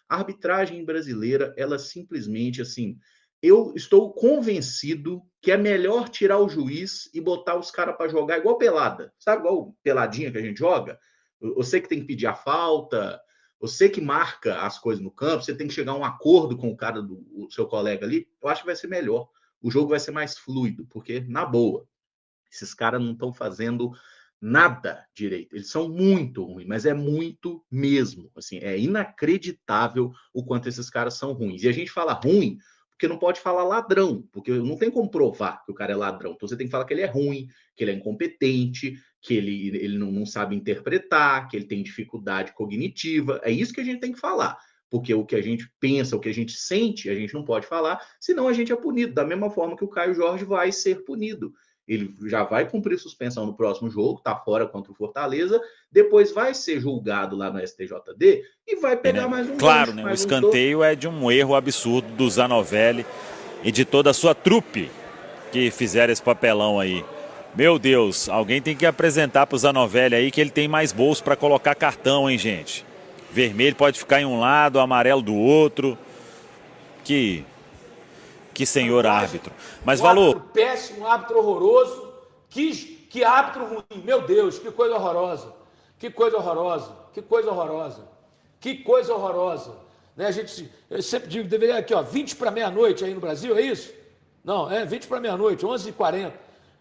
A arbitragem brasileira, ela simplesmente, assim, eu estou convencido que é melhor tirar o juiz e botar os caras para jogar igual pelada. Sabe igual peladinha que a gente joga? Você que tem que pedir a falta, você que marca as coisas no campo, você tem que chegar a um acordo com o cara do seu colega ali. Eu acho que vai ser melhor. O jogo vai ser mais fluido, porque, na boa, esses caras não estão fazendo nada direito. Eles são muito ruins, mas é muito mesmo. Assim, é inacreditável o quanto esses caras são ruins. E a gente fala ruim porque não pode falar ladrão, porque não tem como provar que o cara é ladrão. Então você tem que falar que ele é ruim, que ele é incompetente, que ele não sabe interpretar, que ele tem dificuldade cognitiva. É isso que a gente tem que falar. Porque o que a gente pensa, o que a gente sente, a gente não pode falar, senão a gente é punido. Da mesma forma que o Caio Jorge vai ser punido. Ele já vai cumprir suspensão no próximo jogo, tá fora contra o Fortaleza, depois vai ser julgado lá no STJD e vai pegar mais um Claro, gancho, né? O mais um escanteio é de um erro absurdo do Zanovelli e de toda a sua trupe que fizeram esse papelão aí. Meu Deus, alguém tem que apresentar pro Zanovelli aí que ele tem mais bolso para colocar cartão, hein, gente? Vermelho pode ficar em um lado, amarelo do outro. Que senhor árbitro. Mas valor. Árbitro péssimo, árbitro horroroso. Que árbitro ruim. Meu Deus, que coisa horrorosa. Que coisa horrorosa. Que coisa horrorosa. Que coisa horrorosa. Né, eu sempre digo, deveria aqui, ó, 20 para meia-noite aí no Brasil, é isso? Não, 20 para meia-noite, 11h40.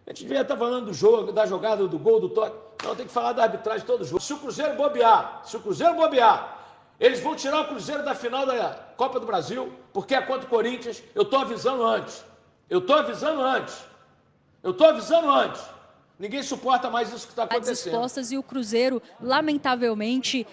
A gente devia estar falando do jogo, da jogada, do gol, do toque. Não, tem que falar da arbitragem todo jogo. Se o Cruzeiro bobear, eles vão tirar o Cruzeiro da final da Copa do Brasil, porque é contra o Corinthians. Eu estou avisando antes. Ninguém suporta mais isso que está acontecendo. Dispostas, e o Cruzeiro, lamentavelmente,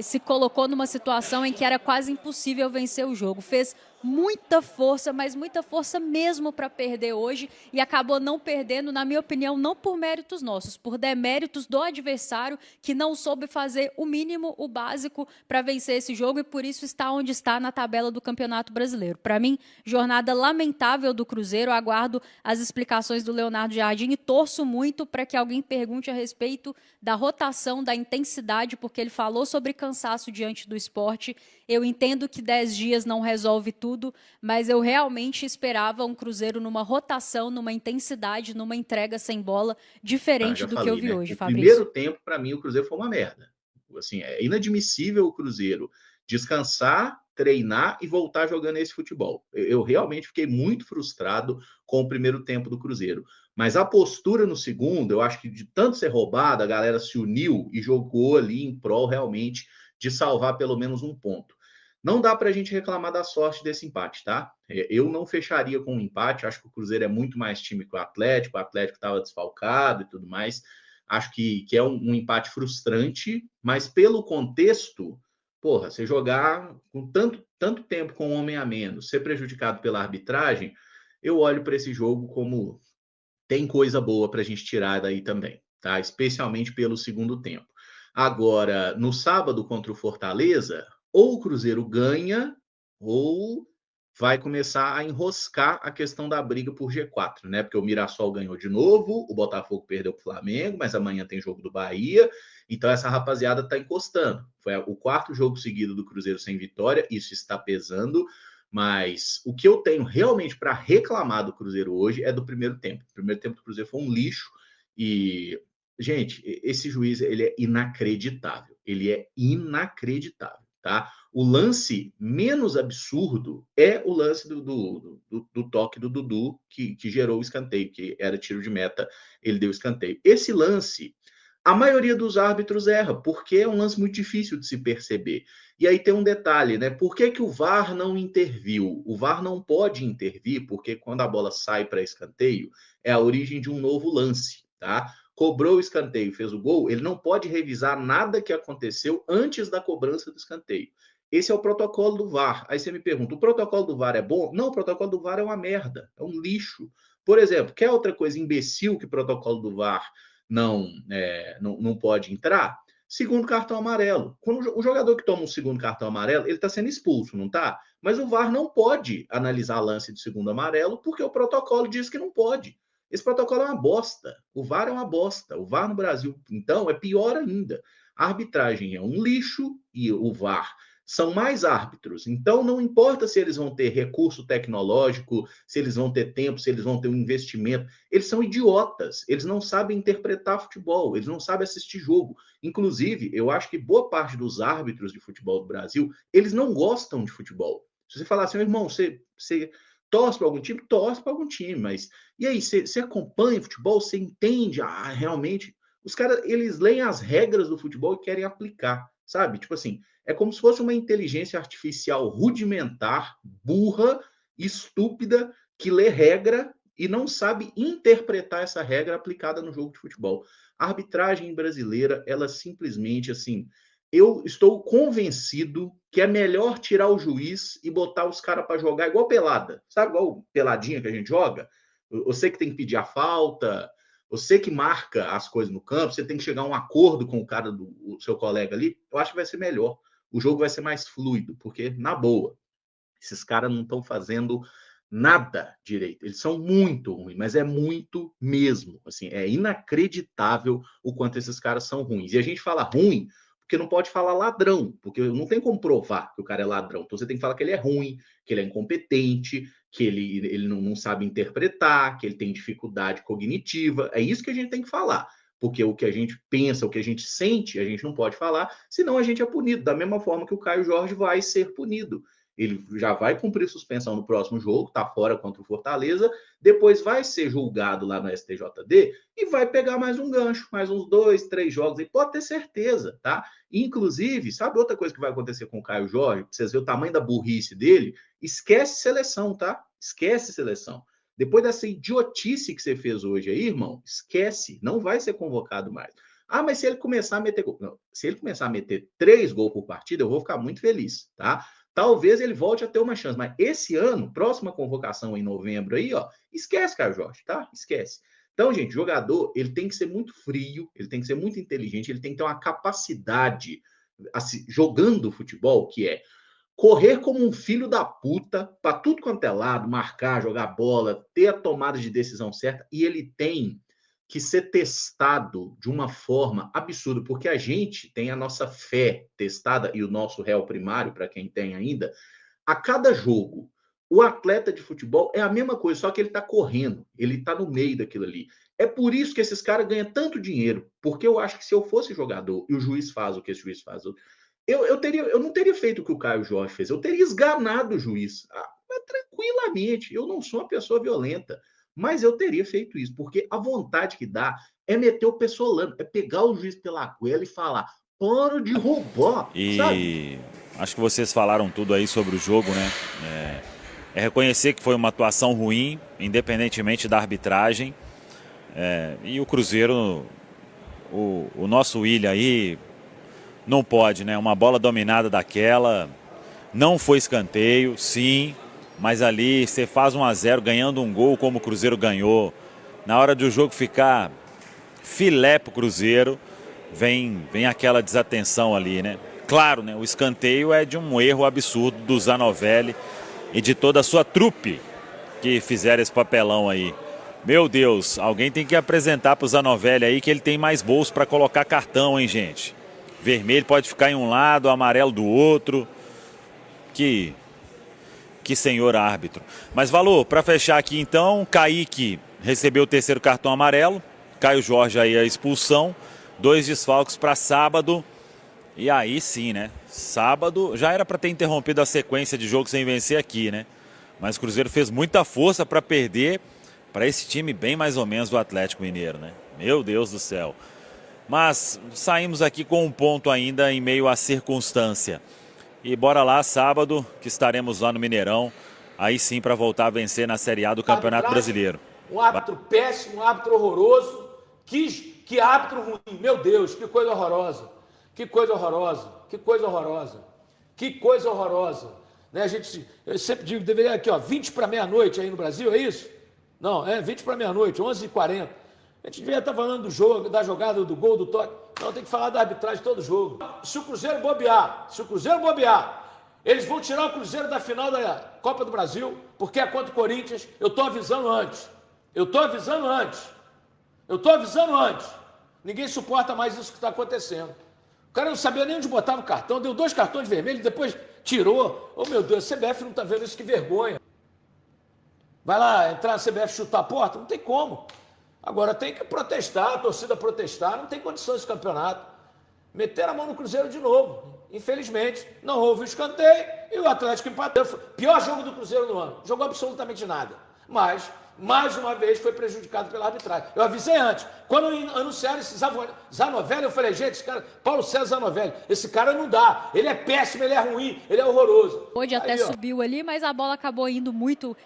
se colocou numa situação em que era quase impossível vencer o jogo. Fez muita força, mas muita força mesmo para perder hoje, e acabou não perdendo, na minha opinião, não por méritos nossos, por deméritos do adversário, que não soube fazer o mínimo, o básico, para vencer esse jogo, e por isso está onde está na tabela do Campeonato Brasileiro. Para mim, jornada lamentável do Cruzeiro. Aguardo as explicações do Leonardo Jardim e torço muito para que alguém pergunte a respeito da rotação, da intensidade, porque ele falou sobre cansaço diante do Sport. Eu entendo que 10 dias não resolve tudo, mas eu realmente esperava um Cruzeiro numa rotação, numa intensidade, numa entrega sem bola, diferente do que eu vi hoje, Fabrício. No primeiro tempo, para mim, o Cruzeiro foi uma merda. Assim, é inadmissível o Cruzeiro descansar, treinar e voltar jogando esse futebol. Eu realmente fiquei muito frustrado com o primeiro tempo do Cruzeiro. Mas a postura no segundo, eu acho que de tanto ser roubada, a galera se uniu e jogou ali em prol realmente de salvar pelo menos um ponto. Não dá para a gente reclamar da sorte desse empate, tá? Eu não fecharia com um empate, acho que o Cruzeiro é muito mais time que o Atlético estava desfalcado e tudo mais. Acho que é um empate frustrante, mas pelo contexto, porra, você jogar com tanto tempo com um homem a menos, ser prejudicado pela arbitragem, eu olho para esse jogo como tem coisa boa para a gente tirar daí também, tá? Especialmente pelo segundo tempo. Agora, no sábado contra o Fortaleza, ou o Cruzeiro ganha, ou vai começar a enroscar a questão da briga por G4, né? Porque o Mirassol ganhou de novo, o Botafogo perdeu para o Flamengo, mas amanhã tem jogo do Bahia, então essa rapaziada tá encostando. Foi o quarto jogo seguido do Cruzeiro sem vitória, isso está pesando, mas o que eu tenho realmente para reclamar do Cruzeiro hoje é do primeiro tempo. O primeiro tempo do Cruzeiro foi um lixo e, gente, esse juiz, ele é inacreditável. Ele é inacreditável, tá? O lance menos absurdo é o lance do toque do Dudu, que gerou o escanteio, que era tiro de meta, ele deu escanteio. Esse lance, a maioria dos árbitros erra, porque é um lance muito difícil de se perceber. E aí tem um detalhe, né? Por que o VAR não interviu? O VAR não pode intervir, porque quando a bola sai para escanteio, é a origem de um novo lance, tá? Cobrou o escanteio, fez o gol, ele não pode revisar nada que aconteceu antes da cobrança do escanteio. Esse é o protocolo do VAR. Aí você me pergunta, o protocolo do VAR é bom? Não, o protocolo do VAR é uma merda, é um lixo. Por exemplo, quer outra coisa imbecil que o protocolo do VAR não pode entrar? Segundo cartão amarelo. Quando o jogador que toma um segundo cartão amarelo, ele está sendo expulso, não está? Mas o VAR não pode analisar lance de segundo amarelo, porque o protocolo diz que não pode. Esse protocolo é uma bosta. O VAR é uma bosta. O VAR no Brasil, então, é pior ainda. A arbitragem é um lixo e o VAR são mais árbitros. Então, não importa se eles vão ter recurso tecnológico, se eles vão ter tempo, se eles vão ter um investimento. Eles são idiotas. Eles não sabem interpretar futebol. Eles não sabem assistir jogo. Inclusive, eu acho que boa parte dos árbitros de futebol do Brasil, eles não gostam de futebol. Se você falar assim, meu irmão, você torce para algum time? Torce para algum time, mas... E aí, você acompanha futebol? Você entende? Realmente... Os caras, eles leem as regras do futebol e querem aplicar, sabe? Tipo assim, é como se fosse uma inteligência artificial rudimentar, burra, estúpida, que lê regra e não sabe interpretar essa regra aplicada no jogo de futebol. A arbitragem brasileira, ela simplesmente, assim, eu estou convencido que é melhor tirar o juiz e botar os caras para jogar igual pelada. Sabe igual peladinha que a gente joga? Você que tem que pedir a falta... Você que marca as coisas no campo, você tem que chegar a um acordo com o cara do seu colega ali, eu acho que vai ser melhor. O jogo vai ser mais fluido, porque, na boa, esses caras não estão fazendo nada direito. Eles são muito ruins, mas é muito mesmo. Assim, é inacreditável o quanto esses caras são ruins. E a gente fala ruim porque não pode falar ladrão, porque não tem como provar que o cara é ladrão. Então você tem que falar que ele é ruim, que ele é incompetente, que ele não sabe interpretar, que ele tem dificuldade cognitiva. É isso que a gente tem que falar. Porque o que a gente pensa, o que a gente sente, a gente não pode falar, senão a gente é punido. Da mesma forma que o Caio Jorge vai ser punido. Ele já vai cumprir suspensão no próximo jogo, tá fora contra o Fortaleza, depois vai ser julgado lá no STJD e vai pegar mais um gancho, mais uns 2, 3 jogos, e pode ter certeza, tá? Inclusive, sabe outra coisa que vai acontecer com o Caio Jorge? Pra vocês verem o tamanho da burrice dele, esquece seleção, tá? Esquece seleção. Depois dessa idiotice que você fez hoje aí, irmão, esquece, não vai ser convocado mais. Mas se ele começar a meter gol, não, se ele começar a meter 3 gols por partida, eu vou ficar muito feliz, tá? Talvez ele volte a ter uma chance, mas esse ano, próxima convocação em novembro aí, ó, esquece, Caio Jorge, tá? Esquece. Então, gente, jogador, ele tem que ser muito frio, ele tem que ser muito inteligente, ele tem que ter uma capacidade, assim, jogando futebol, que é correr como um filho da puta, para tudo quanto é lado, marcar, jogar bola, ter a tomada de decisão certa, e ele tem que ser testado de uma forma absurda, porque a gente tem a nossa fé testada, e o nosso réu primário, para quem tem ainda, a cada jogo. O atleta de futebol é a mesma coisa, só que ele está correndo, ele está no meio daquilo ali. É por isso que esses caras ganham tanto dinheiro, porque eu acho que se eu fosse jogador e o juiz faz o que esse juiz faz, eu não teria feito o que o Caio Jorge fez, eu teria esganado o juiz, tranquilamente. Eu não sou uma pessoa violenta, mas eu teria feito isso, porque a vontade que dá é meter o pessolano, é pegar o juiz pela goela e falar, para de roubar, sabe? Acho que vocês falaram tudo aí sobre o jogo, né? É reconhecer que foi uma atuação ruim, independentemente da arbitragem. E o Cruzeiro, o nosso Willian aí, não pode, né? Uma bola dominada daquela, não foi escanteio, sim, mas ali você faz 1-0 ganhando um gol como o Cruzeiro ganhou. Na hora do jogo ficar filé pro Cruzeiro, vem aquela desatenção ali, né? Claro, né? O escanteio é de um erro absurdo do Zanovelli e de toda a sua trupe que fizeram esse papelão aí. Meu Deus, alguém tem que apresentar pro Zanovelli aí que ele tem mais bolso para colocar cartão, hein, gente? Vermelho pode ficar em um lado, amarelo do outro. Que senhor árbitro. Mas, Valor, para fechar aqui então, Kaique recebeu o terceiro cartão amarelo, Caio Jorge aí a expulsão, 2 desfalques para sábado, e aí sim, né? Sábado já era para ter interrompido a sequência de jogos sem vencer aqui, né? Mas o Cruzeiro fez muita força para perder para esse time bem mais ou menos do Atlético Mineiro, né? Meu Deus do céu. Mas saímos aqui com um ponto ainda em meio à circunstância. E bora lá, sábado, que estaremos lá no Mineirão, aí sim para voltar a vencer na Série A do Campeonato Brasileiro. Um árbitro péssimo, um árbitro horroroso. Que árbitro ruim, meu Deus, que coisa horrorosa. Que coisa horrorosa, que coisa horrorosa. Que coisa horrorosa. Né, eu sempre digo, deveria aqui, ó, 20 para meia-noite aí no Brasil, é isso? Não, 20 para meia-noite, 11h40. A gente devia estar falando do jogo, da jogada, do gol, do toque. Não, tem que falar da arbitragem de todo jogo. Se o Cruzeiro bobear, eles vão tirar o Cruzeiro da final da Copa do Brasil, porque é contra o Corinthians. Eu estou avisando antes. Ninguém suporta mais isso que está acontecendo. O cara não sabia nem onde botava o cartão, deu 2 cartões vermelhos, depois tirou. Oh, meu Deus, a CBF não está vendo isso, que vergonha. Vai lá entrar na CBF e chutar a porta? Não tem como. Agora tem que protestar, a torcida protestar, não tem condições esse campeonato. Meteram a mão no Cruzeiro de novo. Infelizmente, não houve o escanteio e o Atlético empatou. Pior jogo do Cruzeiro no ano. Jogou absolutamente nada. Mas, mais uma vez, foi prejudicado pela arbitragem. Eu avisei antes. Quando anunciaram esse Zanovelli, eu falei, gente, esse cara, Paulo César Zanovelli, esse cara não dá. Ele é péssimo, ele é ruim, ele é horroroso. Hoje até subiu ali, mas a bola acabou indo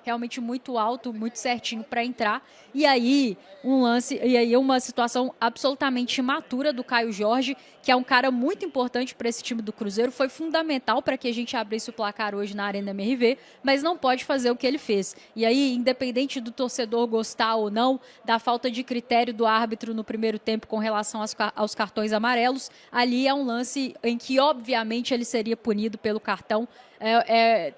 realmente muito alto, muito certinho para entrar. E aí, uma situação absolutamente imatura do Caio Jorge, que é um cara muito importante para esse time do Cruzeiro, foi fundamental para que a gente abrisse o placar hoje na Arena MRV, mas não pode fazer o que ele fez. E aí, independente do torcedor gostar ou não da falta de critério do árbitro no primeiro tempo com relação aos cartões amarelos, ali é um lance em que, obviamente, ele seria punido pelo cartão.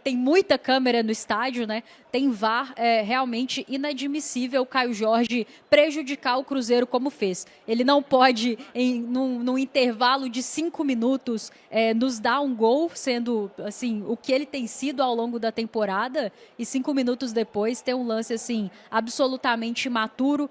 Tem muita câmera no estádio, né? Tem VAR, é realmente inadmissível o Caio Jorge prejudicar o Cruzeiro como fez. Ele não pode, num intervalo de 5 minutos, nos dar um gol, sendo assim o que ele tem sido ao longo da temporada, e 5 minutos depois ter um lance assim absolutamente imaturo.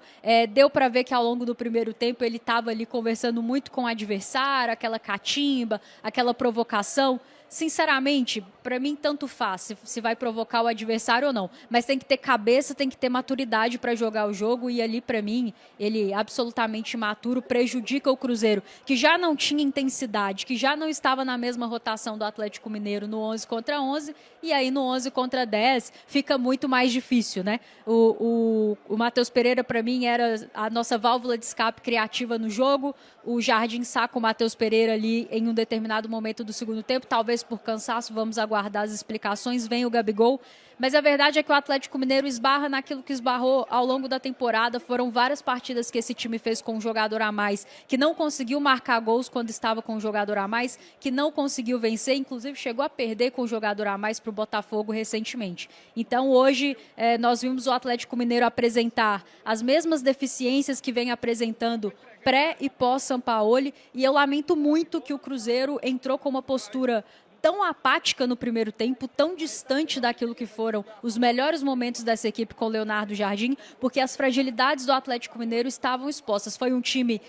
Deu para ver que ao longo do primeiro tempo ele estava ali conversando muito com o adversário, aquela catimba, aquela provocação. Sinceramente, para mim tanto faz se vai provocar o adversário ou não, mas tem que ter cabeça, tem que ter maturidade para jogar o jogo, e ali para mim ele absolutamente imaturo, prejudica o Cruzeiro, que já não tinha intensidade, que já não estava na mesma rotação do Atlético Mineiro no 11 contra 11, e aí no 11 contra 10 fica muito mais difícil, né? O Matheus Pereira para mim era a nossa válvula de escape criativa no jogo. O Jardim saca o Matheus Pereira ali em um determinado momento do segundo tempo, talvez por cansaço, vamos aguardar as explicações, vem o Gabigol. Mas a verdade é que o Atlético Mineiro esbarra naquilo que esbarrou ao longo da temporada. Foram várias partidas que esse time fez com um jogador a mais, que não conseguiu marcar gols quando estava com um jogador a mais, que não conseguiu vencer, inclusive chegou a perder com o jogador a mais para o Botafogo recentemente. Então hoje nós vimos o Atlético Mineiro apresentar as mesmas deficiências que vem apresentando pré e pós-Sampaoli, e eu lamento muito que o Cruzeiro entrou com uma postura tão apática no primeiro tempo, tão distante daquilo que foram os melhores momentos dessa equipe com o Leonardo Jardim, porque as fragilidades do Atlético Mineiro estavam expostas. Foi um time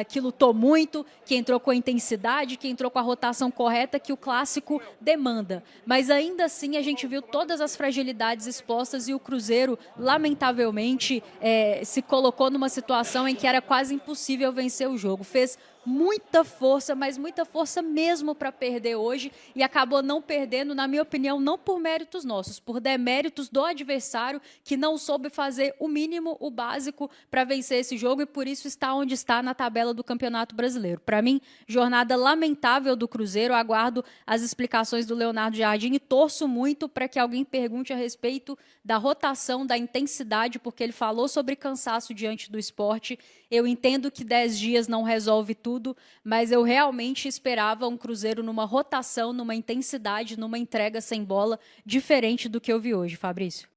que lutou muito, que entrou com a intensidade, que entrou com a rotação correta que o clássico demanda. Mas ainda assim a gente viu todas as fragilidades expostas, e o Cruzeiro, lamentavelmente, se colocou numa situação em que era quase impossível vencer o jogo. Fez muita força, mas muita força mesmo para perder hoje, e acabou não perdendo, na minha opinião, não por méritos nossos, por deméritos do adversário, que não soube fazer o mínimo, o básico para vencer esse jogo, e por isso está onde está na tabela do Campeonato Brasileiro. Para mim, jornada lamentável do Cruzeiro. Aguardo as explicações do Leonardo Jardim e torço muito para que alguém pergunte a respeito da rotação, da intensidade, porque ele falou sobre cansaço diante do esporte. Eu entendo que 10 dias não resolve tudo, mas eu realmente esperava um Cruzeiro numa rotação, numa intensidade, numa entrega sem bola, diferente do que eu vi hoje, Fabrício.